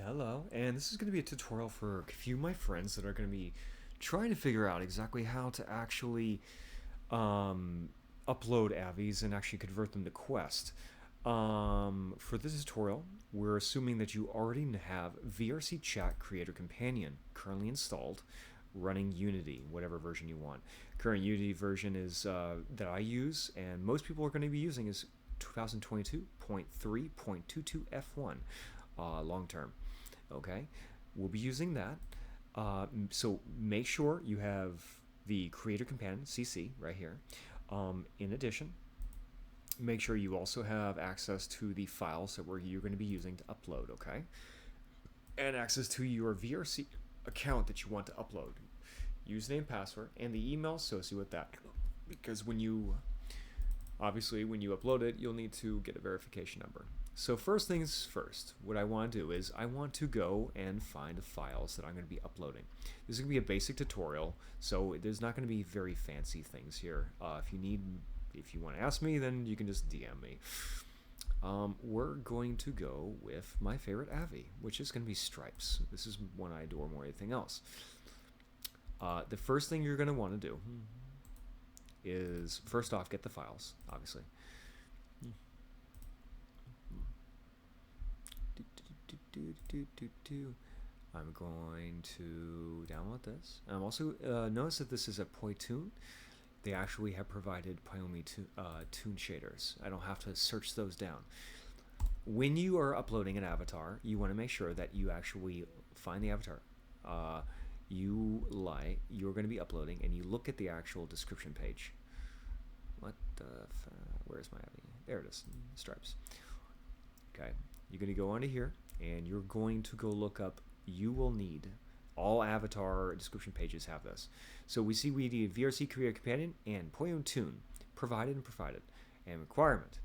Hello, and this is going to be a tutorial for a few of my friends that are going to be trying to figure out exactly how to actually um, upload Avies and actually convert them to Quest. For this tutorial, we're assuming that you already have VRC Chat Creator Companion currently installed, running Unity, whatever version you want. Current Unity version is that I use, and most people are going to be using is 2022.3.22 F1 long term. Okay, we'll be using that. So make sure you have the Creator Companion CC right here. In addition, make sure you also have access to the files that you're going to be using to upload. Okay, and access to your VRC account that you want to upload, username, password, and the email associated with that. Because when you upload it, you'll need to get a verification number. So first things first, what I want to do is I want to go and find the files that I'm going to be uploading. This is going to be a basic tutorial, so there's not going to be very fancy things here. If you want to ask me, then you can just DM me. We're going to go with my favorite Avi, which is going to be Stripes. This is one I adore more than anything else. The first thing you're going to want to do is, first off, get the files, obviously. I'm going to download this. I'm also notice that this is a Poytoon. They actually have provided Pyomi tune shaders. I don't have to search those down. When you are uploading an avatar, you want to make sure that you actually find the avatar you're going to be uploading, and you look at the actual description page. Where's my Avi? There it is. Stripes. Okay, you're going to go onto here, and you're going to go look up. You will need all avatar description pages have this. So we need VRC Creator Companion and Poytoon provided, and requirement.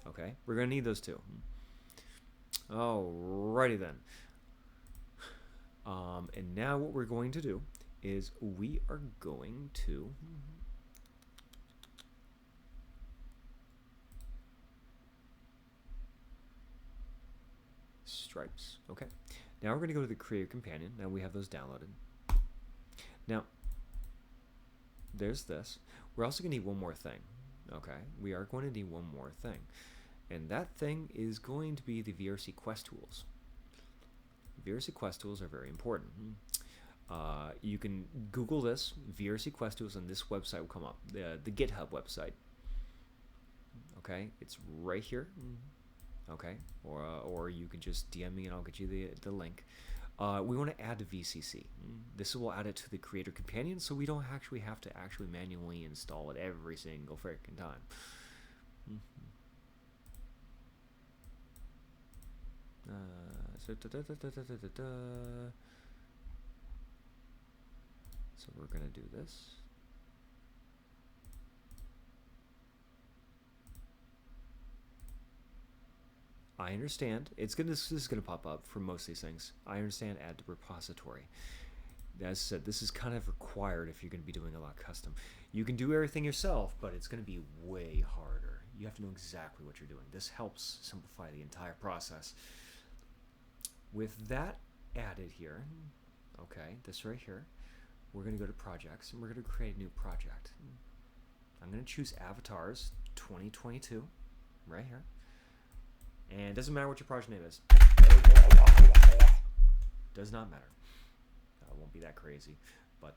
Okay, we're going to need those two. Alrighty then. And now what we're going to do is we are going to Stripes. Okay. Now we're going to go to the Creator Companion. Now we have those downloaded. Now, there's this. We're also going to need one more thing. Okay. We are going to need one more thing. And that thing is going to be the VRC Quest tools. VRC Quest tools are very important. You can Google this, VRC Quest tools, and this website will come up. The GitHub website. Okay. It's right here. Okay, or you can just DM me and I'll get you the link. We want to add to VCC. This will add it to the Creator Companion, so we don't actually have to manually install it every single freaking time. So we're gonna do this. I understand. This is gonna pop up for most of these things. I understand add to repository. As I said, this is kind of required if you're gonna be doing a lot custom. You can do everything yourself, but it's gonna be way harder. You have to know exactly what you're doing. This helps simplify the entire process. With that added here, okay, this right here, we're gonna go to projects and we're gonna create a new project. I'm gonna choose Avatars 2022 right here. And it doesn't matter what your project name is. Does not matter. It won't be that crazy. But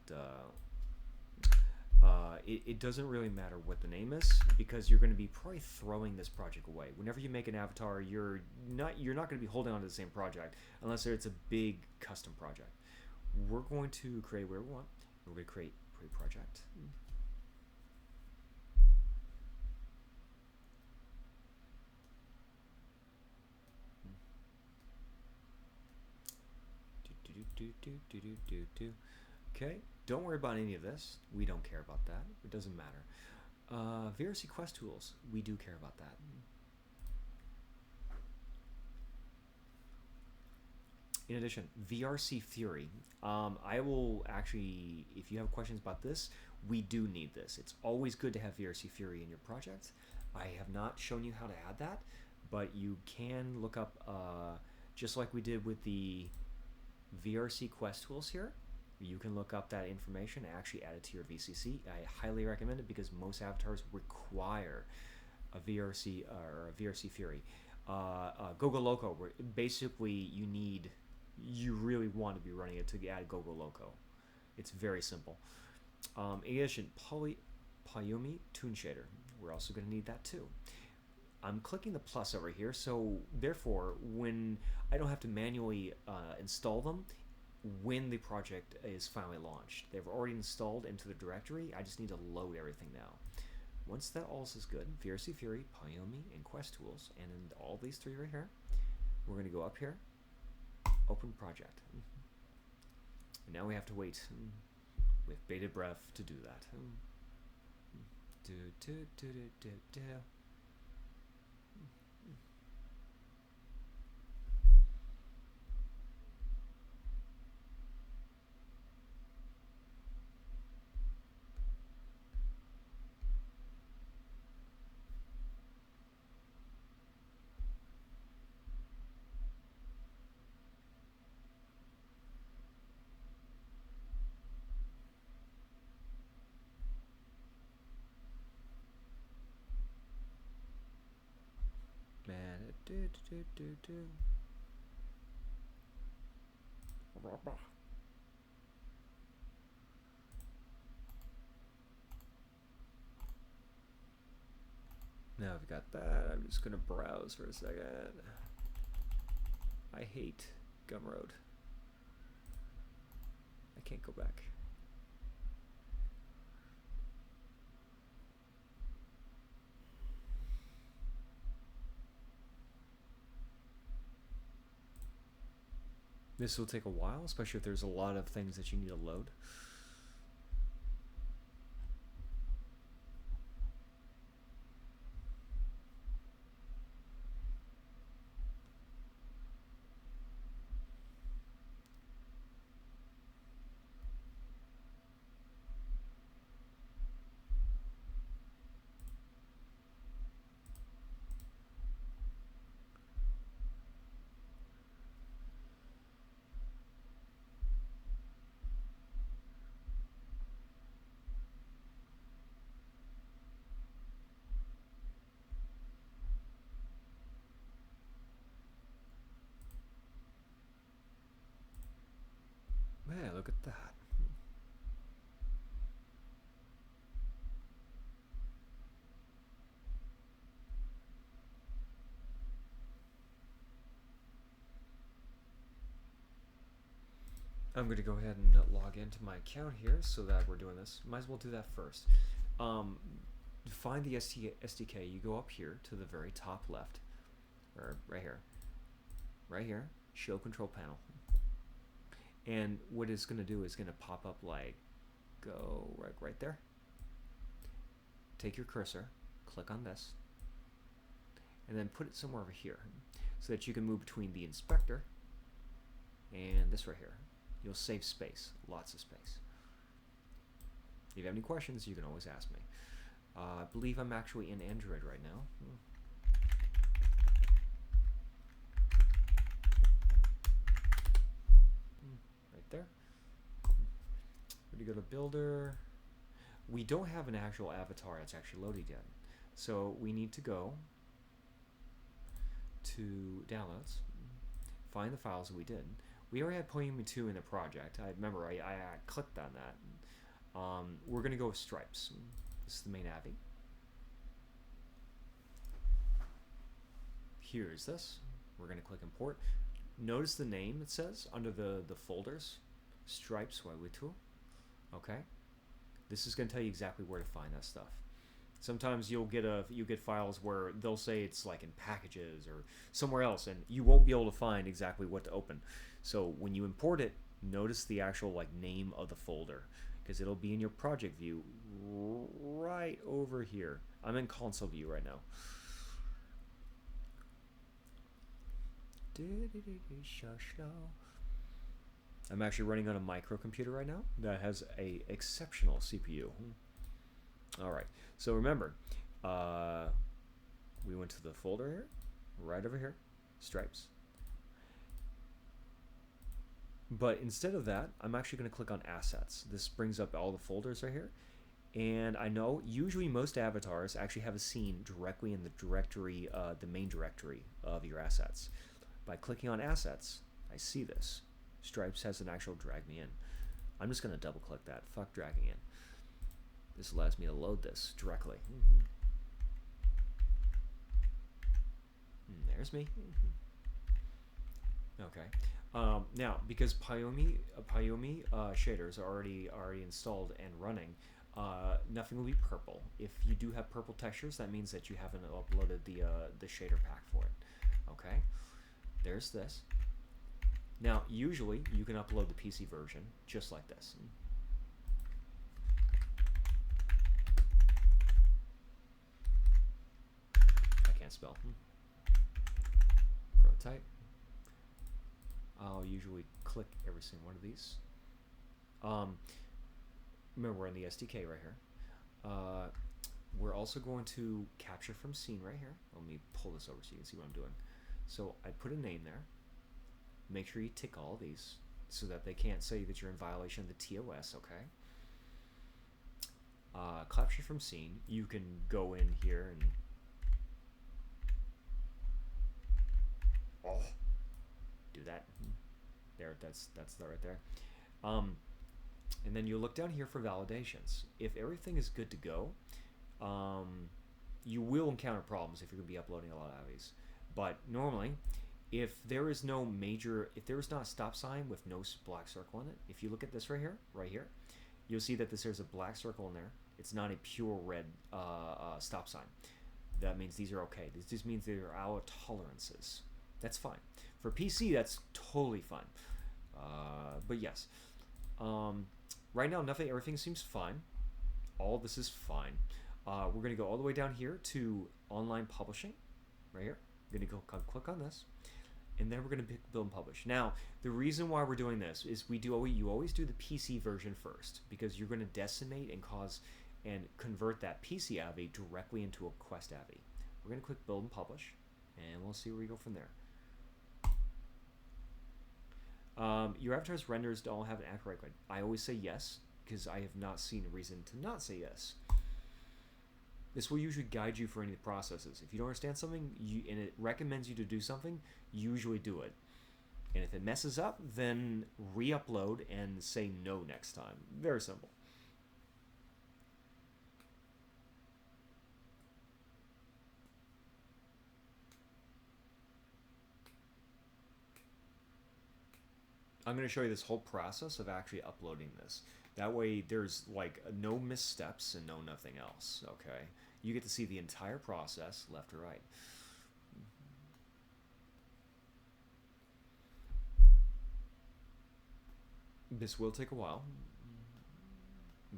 it doesn't really matter what the name is, because you're going to be probably throwing this project away. Whenever you make an avatar, you're not going to be holding on to the same project unless it's a big custom project. We're going to create where we want. We're going to create a project. Okay, don't worry about any of this. We don't care about that. It doesn't matter. VRC Quest tools, we do care about that. In addition, VRC Fury. I will actually, if you have questions about this, we do need this. It's always good to have VRC Fury in your project. I have not shown you how to add that, but you can look up just like we did with the VRC Quest tools here. You can look up that information and actually add it to your VCC. I highly recommend it because most avatars require a VRC or a VRC Fury. GoGoLoco, basically you really want to be running it to add GoGoLoco. It's very simple. In addition, Payumi Toon Shader. We're also going to need that too. I'm clicking the plus over here, so therefore, when I don't have to manually install them, when the project is finally launched. They've already installed into the directory. I just need to load everything now. Once that all is good, VRC Fury, Payumi, and Quest Tools, and in all these three right here, we're going to go up here, open project. And now we have to wait with bated breath to do that. Now I've got that. I'm just going to browse for a second. I hate Gumroad. I can't go back. This will take a while, especially if there's a lot of things that you need to load. Man, look at that. I'm going to go ahead and log into my account here so that we're doing this. Might as well do that first. To find the SDK, you go up here to the very top left, or right here, show control panel. And what it's going to do is going to pop up like, go right there. Take your cursor, click on this, and then put it somewhere over here so that you can move between the inspector and this right here. You'll save space, lots of space. If you have any questions, you can always ask me. I believe I'm actually in Android right now. Right there. We're going to go to Builder. We don't have an actual avatar that's actually loaded yet. So we need to go to Downloads, find the files that we did. We already had Payumi 2 in the project. I remember I clicked on that. We're going to go with Stripes. This is the main Avi. Here's this. We're going to click Import. Notice the name it says under the folders. Stripes Waiwitu. Okay. This is going to tell you exactly where to find that stuff. Sometimes you'll get files where they'll say it's like in packages or somewhere else, and you won't be able to find exactly what to open. So when you import it, notice the actual like name of the folder, because it'll be in your project view right over here. I'm in console view right now. I'm actually running on a microcomputer right now that has a exceptional CPU. All right, so remember, we went to the folder here, right over here, Stripes. But instead of that, I'm actually going to click on assets. This brings up all the folders right here. And I know usually most avatars actually have a scene directly in the directory, the main directory of your assets. By clicking on assets, I see this. Stripes has an actual drag me in. I'm just going to double click that. Fuck dragging in. This allows me to load this directly. There's me. Okay. Now, because Pyomi shaders are already installed and running, nothing will be purple. If you do have purple textures, that means that you haven't uploaded the shader pack for it. Okay. There's this. Now, usually you can upload the PC version just like this. I can't spell. Prototype. I'll usually click every single one of these. Remember, we're in the SDK right here. We're also going to capture from scene right here. Let me pull this over so you can see what I'm doing. So I put a name there. Make sure you tick all of these so that they can't say that you're in violation of the TOS, okay? Capture from scene. You can go in here and do that. There, that's right there. And then you look down here for validations. If everything is good to go, you will encounter problems if you're going to be uploading a lot of these. But normally, if there is no major, if there is not a stop sign with no black circle in it, if you look at this right here, you'll see that there's a black circle in there. It's not a pure red stop sign. That means these are okay. This just means they are our tolerances. That's fine. For PC, that's totally fine. But yes, right now everything seems fine. All this is fine. We're going to go all the way down here to online publishing, right here. We're going to go click on this, and then we're going to build and publish. Now, the reason why we're doing this is you always do the PC version first, because you're going to decimate and convert that PC AVI directly into a Quest AVI. We're going to click build and publish, and we'll see where we go from there. Your avatar's renders don't have an accurate grid. I always say yes, because I have not seen a reason to not say yes. This will usually guide you for any of the processes. If you don't understand something and it recommends you to do something, usually do it. And if it messes up, then re-upload and say no next time. Very simple. I'm going to show you this whole process of actually uploading this. That way there's like no missteps and no nothing else, okay? You get to see the entire process left to right. This will take a while,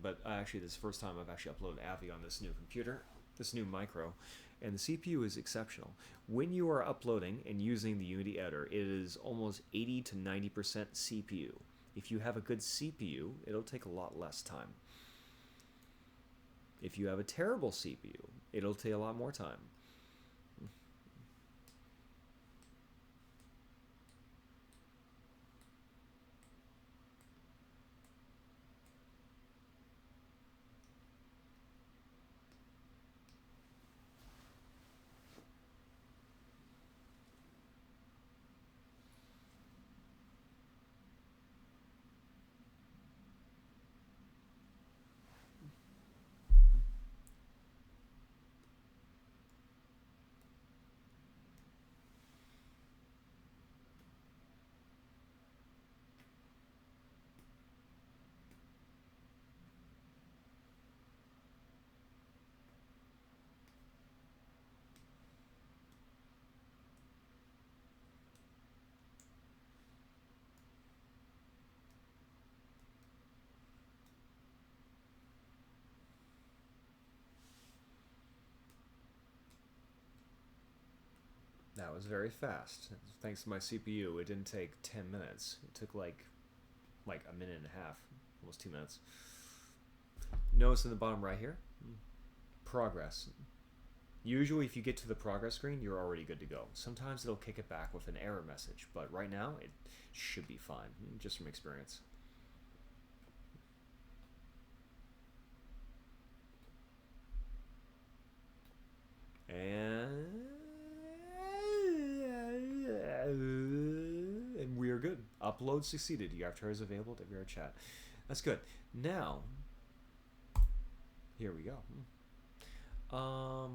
but actually this is the first time I've actually uploaded AVI on this new computer, this new micro, and the CPU is exceptional. When you are uploading and using the Unity editor, it is almost 80 to 90% CPU. If you have a good CPU, it'll take a lot less time. If you have a terrible CPU, it'll take a lot more time. That was very fast. Thanks to my CPU, it didn't take 10 minutes. It took like a minute and a half, almost 2 minutes. Notice in the bottom right here, progress. Usually, if you get to the progress screen, you're already good to go. Sometimes it'll kick it back with an error message, but right now it should be fine, just from experience. And we are good. Upload succeeded. Your avatar is available to VR chat. That's good. Now, here we go. All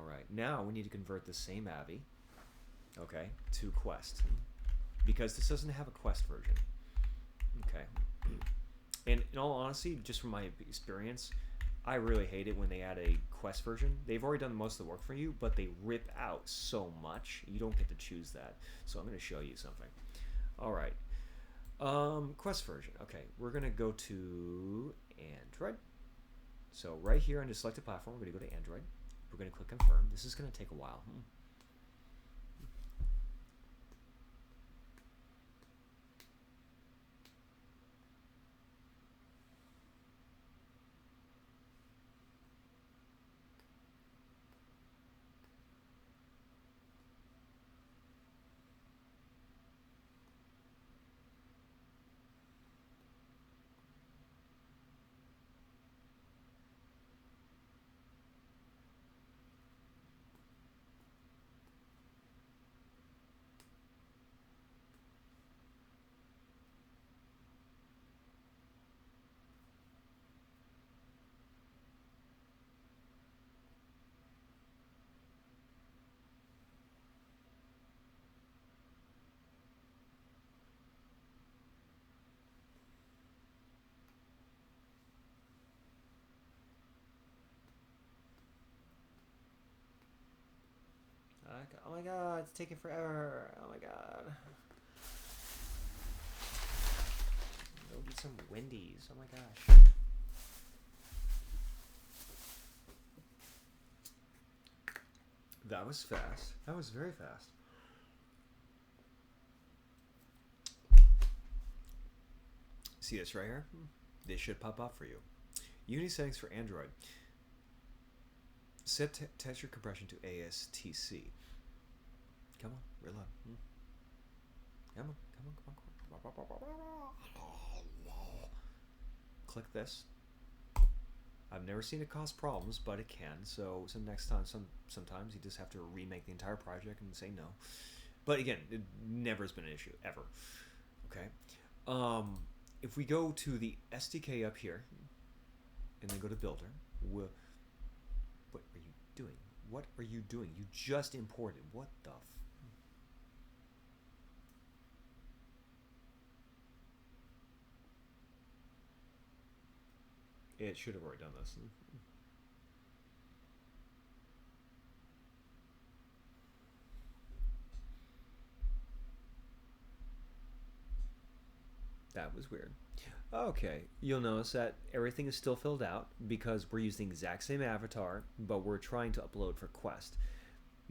right. Now we need to convert the same Avi, okay, to Quest, because this doesn't have a Quest version. Okay. And in all honesty, just from my experience, I really hate it when they add a Quest version. They've already done most of the work for you, but they rip out so much. You don't get to choose that. So I'm going to show you something. All right. Quest version. Okay, we're going to go to Android. So right here under selected platform, we're going to go to Android. We're going to click confirm. This is going to take a while. Oh my god, it's taking forever. Oh my god. Go get some Wendy's. Oh my gosh. That was fast. That was very fast. See this right here? This should pop up for you. Unity settings for Android. Set texture compression to ASTC. Come on, reload. Come on. Click this. I've never seen it cause problems, but it can. So next time, sometimes you just have to remake the entire project and say no. But again, it never has been an issue ever. Okay. If we go to the SDK up here, and then go to Builder, what are you doing? What are you doing? You just imported. What the? It should have already done this. That was weird. Okay, you'll notice that everything is still filled out because we're using the exact same avatar, but we're trying to upload for Quest.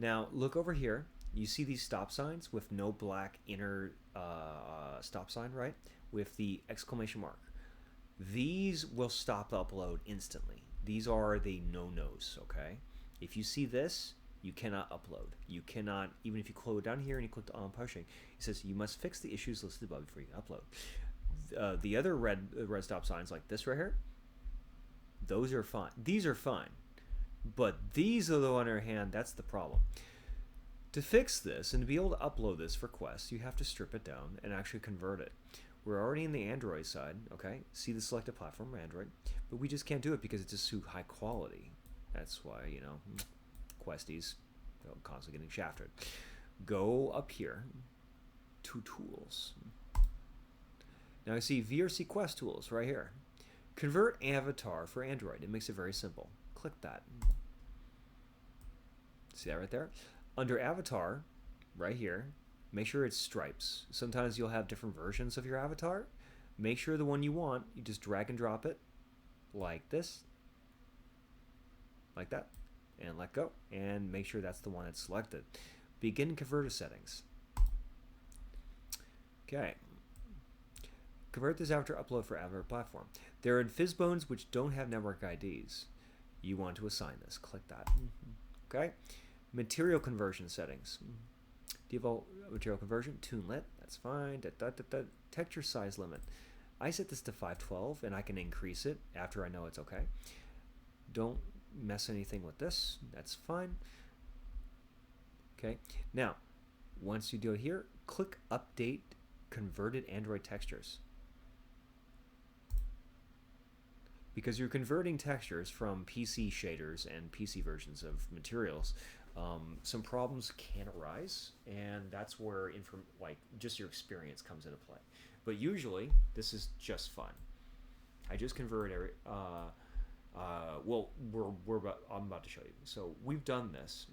Now, look over here. You see these stop signs with no black inner stop sign, right? With the exclamation mark. These will stop the upload instantly. These are the no-nos, okay? If you see this, you cannot upload. You cannot, even if you close down here and you click on pushing, it says you must fix the issues listed above before you can upload. The other red stop signs like this right here, those are fine. These are fine. But these, on the other hand, that's the problem. To fix this and to be able to upload this for Quest, you have to strip it down and actually convert it. We're already in the Android side, okay? See the selected platform, Android. But we just can't do it because it's just too high quality. That's why, you know, Questies constantly getting shafted. Go up here to Tools. Now I see VRC Quest Tools right here. Convert avatar for Android. It makes it very simple. Click that. See that right there? Under avatar, right here, make sure it's stripes. Sometimes you'll have different versions of your avatar. Make sure the one you want, you just drag and drop it like this, like that, and let go. And make sure that's the one that's selected. Begin converter settings. Okay. Convert this avatar upload for avatar platform. There are Fizzbones which don't have network IDs. You want to assign this. Click that. Okay. Material conversion settings. Default material conversion, toonlet, that's fine. Texture size limit. I set this to 512 and I can increase it after I know it's okay. Don't mess anything with this. That's fine. Okay. Now, once you do it here, click update converted Android textures. Because you're converting textures from PC shaders and PC versions of materials, some problems can arise, and that's where just your experience comes into play. But usually, this is just fun. I just converted every. Well, I'm about to show you. So we've done this.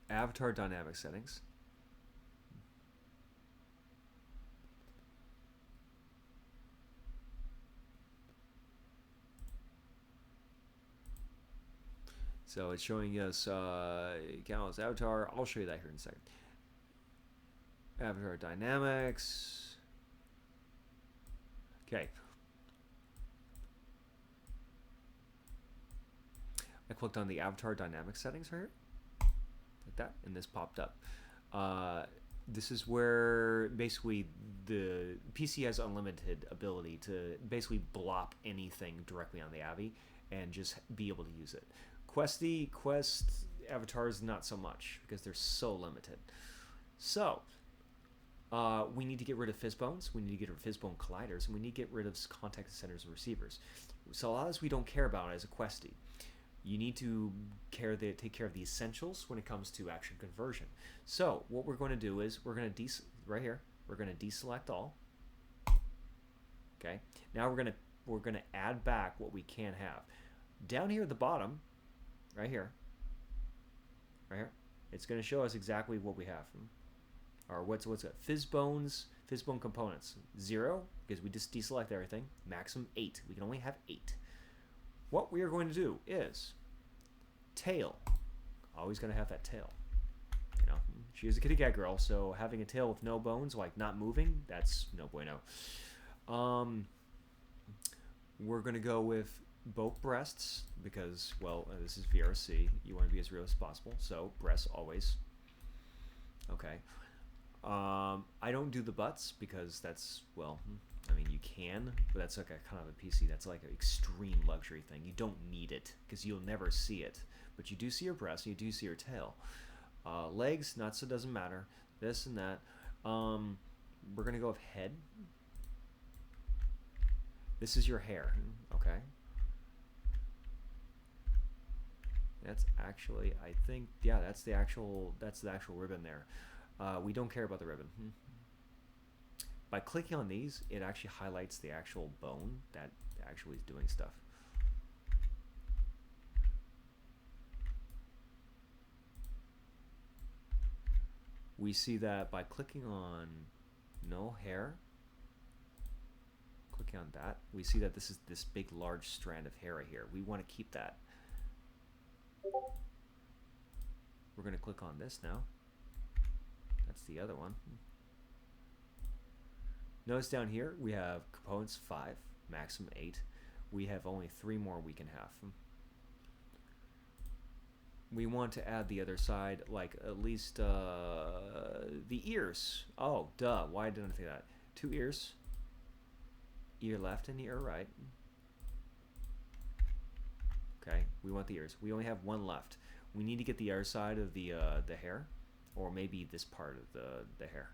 Avatar dynamic settings. So it's showing us Gallows avatar. I'll show you that here in a second. Avatar dynamics. Okay. I clicked on the avatar dynamics settings right here, like that, and this popped up. This is where basically the PC has unlimited ability to basically blop anything directly on the Avi and just be able to use it. Quest avatars, not so much, because they're so limited. So, we need to get rid of Fizzbones, we need to get rid of Fizzbone colliders, and we need to get rid of contact centers and receivers. So a lot of this we don't care about as a Questie. You need to take care of the essentials when it comes to action conversion. So what we're going to do is we're going to right here, we're going to deselect all. Okay. Now we're going to add back what we can have. Down here at the bottom, right here, it's going to show us exactly what we have. Or what's it? Fizzbone components 0, because we just deselect everything. Maximum 8. We can only have 8. What we are going to do is tail. Always going to have that tail. You know, she is a kitty cat girl, so having a tail with no bones, like not moving, that's no bueno. We're going to go with both breasts because, well, this is VRC. You want to be as real as possible, so breasts always. Okay. I don't do the butts because that's, well, I mean, you can, but that's like a kind of a PC. That's like an extreme luxury thing. You don't need it because you'll never see it. But you do see your breasts, and you do see your tail. Legs, not so doesn't matter. This and that. We're going to go with head. This is your hair, okay? That's actually, I think, yeah, that's the actual ribbon there. We don't care about the ribbon. By clicking on these, it actually highlights the actual bone that actually is doing stuff. We see that by clicking on no hair, clicking on that, we see that this is this big large strand of hair right here. We want to keep that. We're going to click on this now. That's the other one. Notice down here we have components 5, maximum 8. We have only 3 more we can have. We want to add the other side, like at least the ears. Oh, duh. Why didn't I think that? 2 ears. Ear left and ear right. Okay, we want the ears. We only have 1 left. We need to get the other side of the hair, or maybe this part of the hair.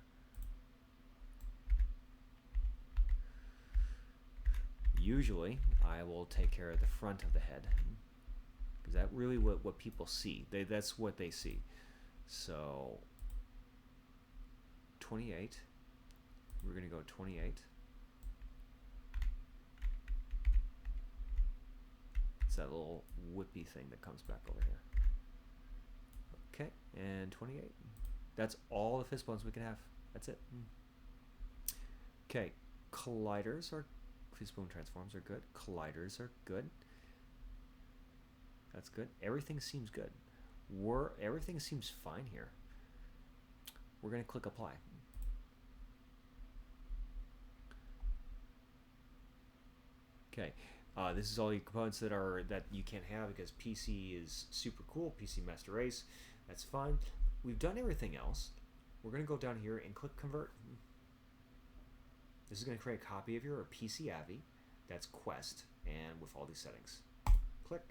Usually, I will take care of the front of the head, because that's really what people see. That's what they see. So, 28. We're going to go 28. It's that little whippy thing that comes back over here. Okay, and 28. That's all the Fizzbones we can have. That's it. Okay, colliders are... Fizzbone transforms are good. Colliders are good. That's good. Everything seems good. Everything seems fine here. we're going to click apply. Okay, this is all the components that you can't have because PC is super cool. PC Master Race, that's fine. We've done everything else. We're going to go down here and click convert. This is going to create a copy of your PC Avi. That's Quest, and with all these settings. Click.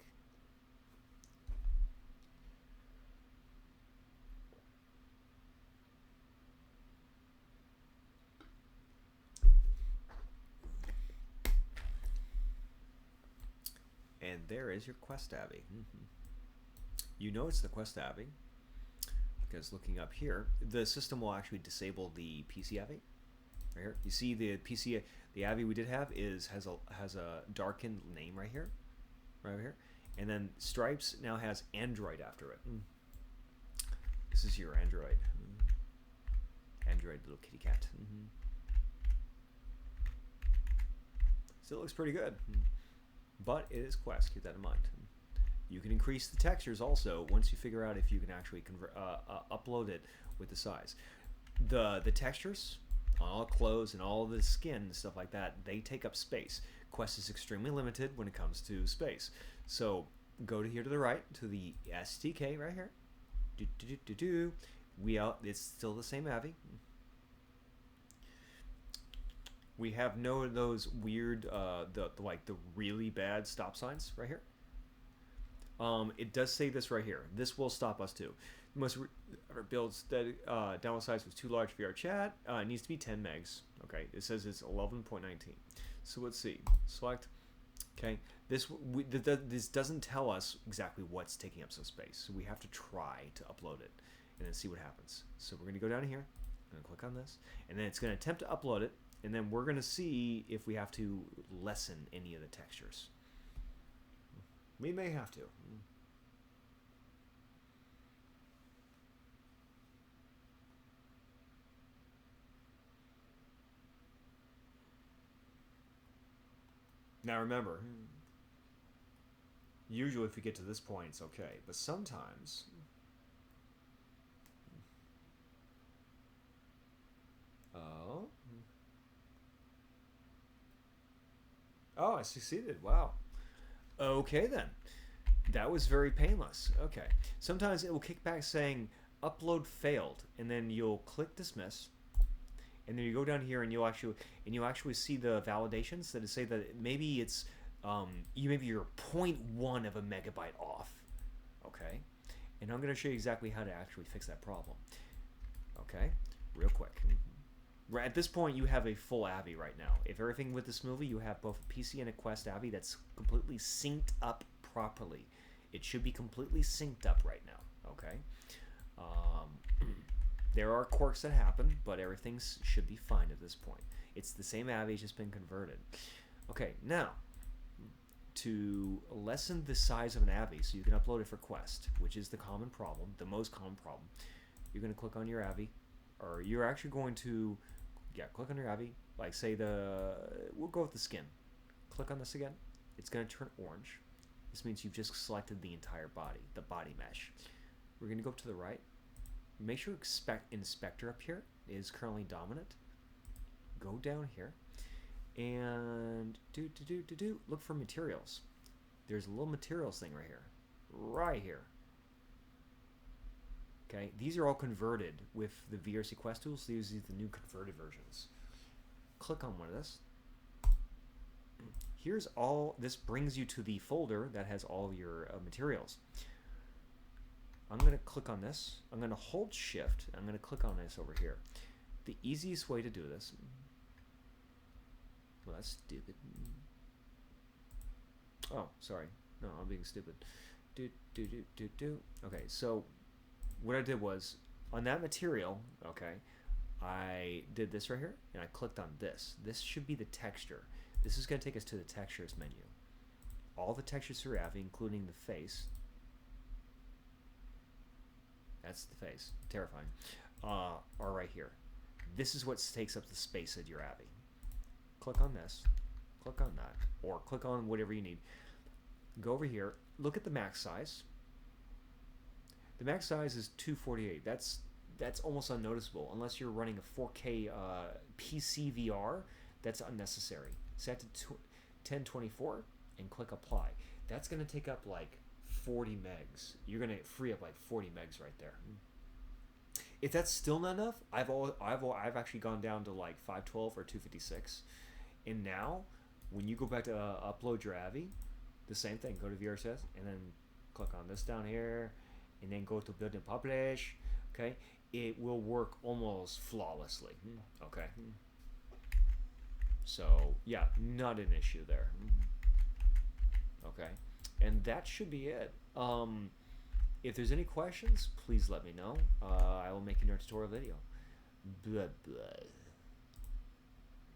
And there is your Quest Avi. You know it's the Quest Avi because looking up here, the system will actually disable the PC Avi. Right here, you see the PC, the Avi we did have has a darkened name right here, and then Stripes now has Android after it. This is your Android, Android little kitty cat. Still looks pretty good, but it is Quest. Keep that in mind. You can increase the textures also once you figure out if you can actually upload it with the size. The textures on all clothes and all the skin and stuff like that, they take up space. Quest is extremely limited when it comes to space. So go to here to the right to the SDK right here. It's still the same Avi. We have no of those weird the really bad stop signs right here. It does say this right here. This will stop us too. Most builds that download size was too large for VR chat. It needs to be 10 megs. Okay, it says it's 11.19. So let's see. Select. Okay, this doesn't tell us exactly what's taking up some space. So we have to try to upload it and then see what happens. So we're going to go down here and click on this, and then it's going to attempt to upload it, and then we're going to see if we have to lessen any of the textures. We may have to. Now remember, usually if we get to this point, it's okay. But sometimes... Oh. Oh, I succeeded. Wow. Okay, then. That was very painless. Okay. Sometimes it will kick back saying, upload failed. And then you'll click dismiss. And then you go down here and you'll actually see the validations that say that maybe it's maybe you're 0.1 of a megabyte off. Okay, and I'm going to show you exactly how to actually fix that problem. Okay, real quick. Right at this point, you have a full Avi right now. If everything with this movie, you have both a PC and a Quest Avi that's completely synced up properly. It should be completely synced up right now. Okay. There are quirks that happen, but everything should be fine at this point. It's the same Avi, it's just been converted. Okay, now, to lessen the size of an Avi so you can upload it for Quest, which is the common problem, the most common problem, you're going to click on your Avi, or you're actually going to, click on your Avi, like say we'll go with the skin. Click on this again. It's going to turn orange. This means you've just selected the entire body, the body mesh. We're going to go to the right. Make sure inspector up here is currently dominant. Go down here and look for materials. There's a little materials thing right here. Okay, these are all converted with the VRC Quest tools. These are the new converted versions. Click on one of this. Here's all. This brings you to the folder that has all of your materials. I'm going to click on this. I'm going to hold shift. I'm going to click on this over here. The easiest way to do this. Well, that's stupid. Oh, sorry. No, I'm being stupid. Okay, so what I did was on that material, okay, I did this right here and I clicked on this. This should be the texture. This is going to take us to the textures menu. All the textures for Avi, including the face. That's the face. Terrifying. Are right here. This is what takes up the space of your Avi. Click on this. Click on that. Or click on whatever you need. Go over here. Look at the max size. The max size is 248. That's that's almost unnoticeable unless you're running a 4K PC VR. That's unnecessary. Set to 1024 and click apply. That's gonna take up like 40 megs. You're gonna free up like 40 megs right there. If that's still not enough, I've actually gone down to like 512 or 256, and now when you go back to upload your Avi, the same thing. Go to VRCS and then click on this down here, and then go to build and publish. Okay, it will work almost flawlessly. Okay, so yeah, not an issue there. Okay, and that should be it. If there's any questions, please let me know. I will make another tutorial video. Blah, blah.